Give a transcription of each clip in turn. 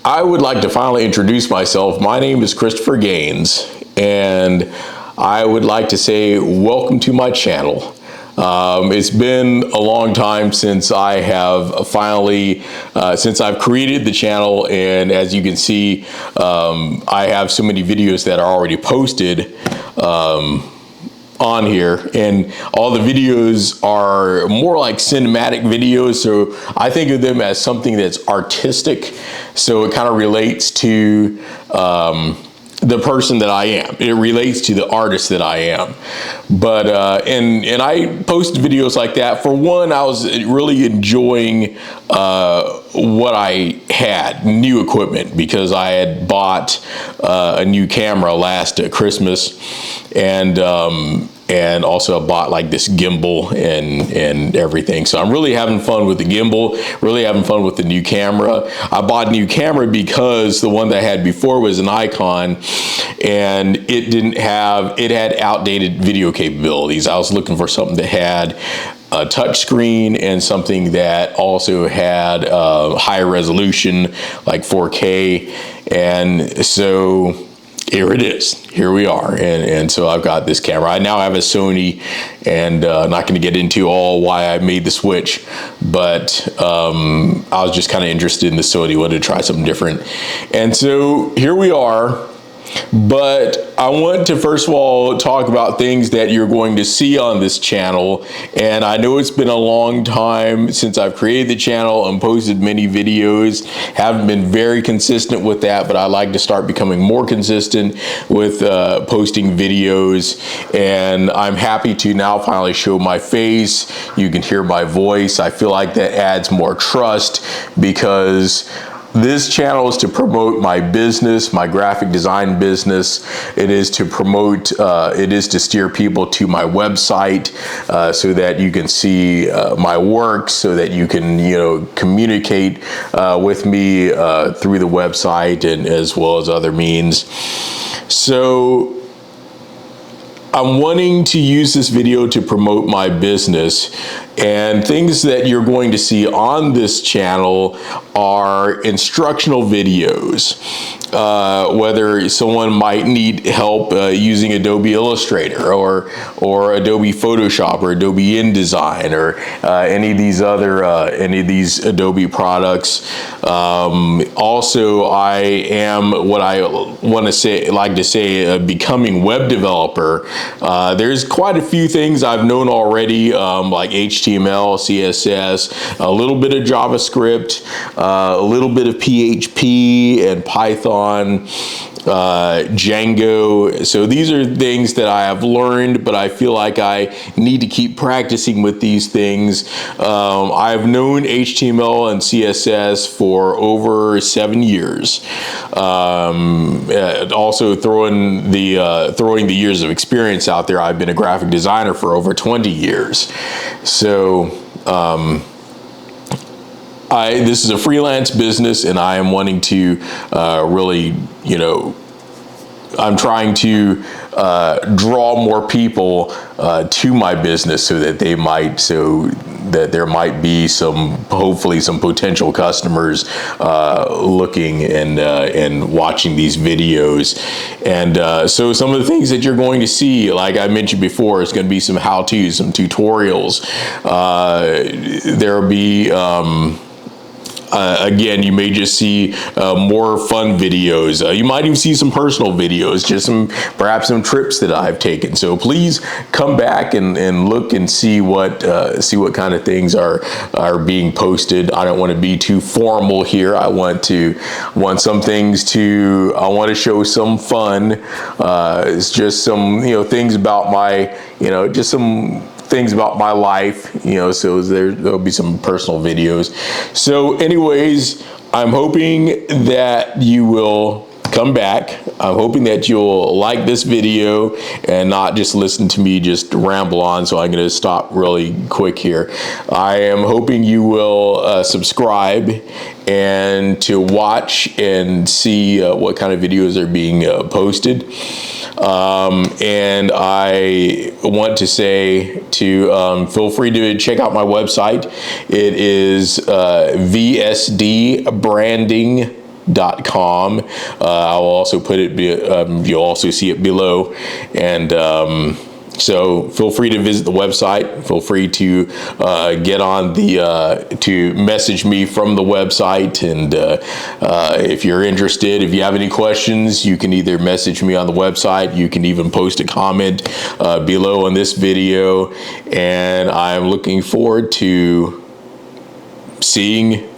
I would like to finally introduce myself. My name is Christopher Gaines, and I would like to say welcome to my channel. It's been a long time since I have finally, since I've created the channel, and as you can see, I have so many videos that are already posted on here, and all the videos are more like cinematic videos, so I think of them as something that's artistic, so it kind of relates to the person that I am. It relates to the artist that I am. But and I post videos like that. For one, I was really enjoying what I had, new equipment, because I had bought a new camera last Christmas, and also bought like this gimbal and everything. So I'm really having fun with the gimbal, really having fun with the new camera. I bought a new camera because the one that I had before was an Icon, and it had outdated video capabilities. I was looking for something that had a touch screen and something that also had high resolution, like 4K. And so here it is. Here we are. And so I've got this camera. I now have a Sony, and I'm not going to get into all why I made the switch, but I was just kind of interested in the Sony, wanted to try something different. And so here we are. But I want to first of all talk about things that you're going to see on this channel. And I know it's been a long time since I've created the channel and posted many videos. Haven't been very consistent with that, but I like to start becoming more consistent with posting videos. And I'm happy to now finally show my face. You can hear my voice. I feel like that adds more trust, because this channel is to promote my business, my graphic design business. It is to promote, it is to steer people to my website so that you can see my work, so that you can, communicate with me through the website and as well as other means. So I'm wanting to use this video to promote my business, and things that you're going to see on this channel are instructional videos. Whether someone might need help using Adobe Illustrator or Adobe Photoshop or Adobe InDesign or any of these other Adobe products. Also, I am what I like to say a becoming web developer. There's quite a few things I've known already, like HTML, CSS, a little bit of JavaScript, a little bit of PHP and Python, Django. So these are things that I have learned, but I feel like I need to keep practicing with these things. I've known HTML and CSS for over 7 years. Also throwing the years of experience out there, I've been a graphic designer for over 20 years. So this is a freelance business, and I am wanting to really, I'm trying to draw more people to my business so that there might be hopefully some potential customers looking and watching these videos. And so some of the things that you're going to see, like I mentioned before, is going to be some how-tos, some tutorials. There'll be again, you may just see more fun videos. You might even see some personal videos, just perhaps some trips that I've taken. So please come back and look and see what kind of things are being posted. I don't want to be too formal here. I want to show some fun. It's just some things about my just some things about my life, so there'll be some personal videos. So anyways, I'm hoping that you will come back. I'm hoping that you'll like this video and not just listen to me just ramble on, so I'm going to stop really quick here. I am hoping you will subscribe and to watch and see what kind of videos are being posted. And I want to say to feel free to check out my website. It is VSDbranding.com. I'll also put it, you'll also see it below. And so feel free to visit the website. Feel free to get on to message me from the website. And if you're interested, if you have any questions, you can either message me on the website. You can even post a comment below on this video. And I'm looking forward to seeing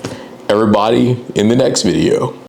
everybody in the next video.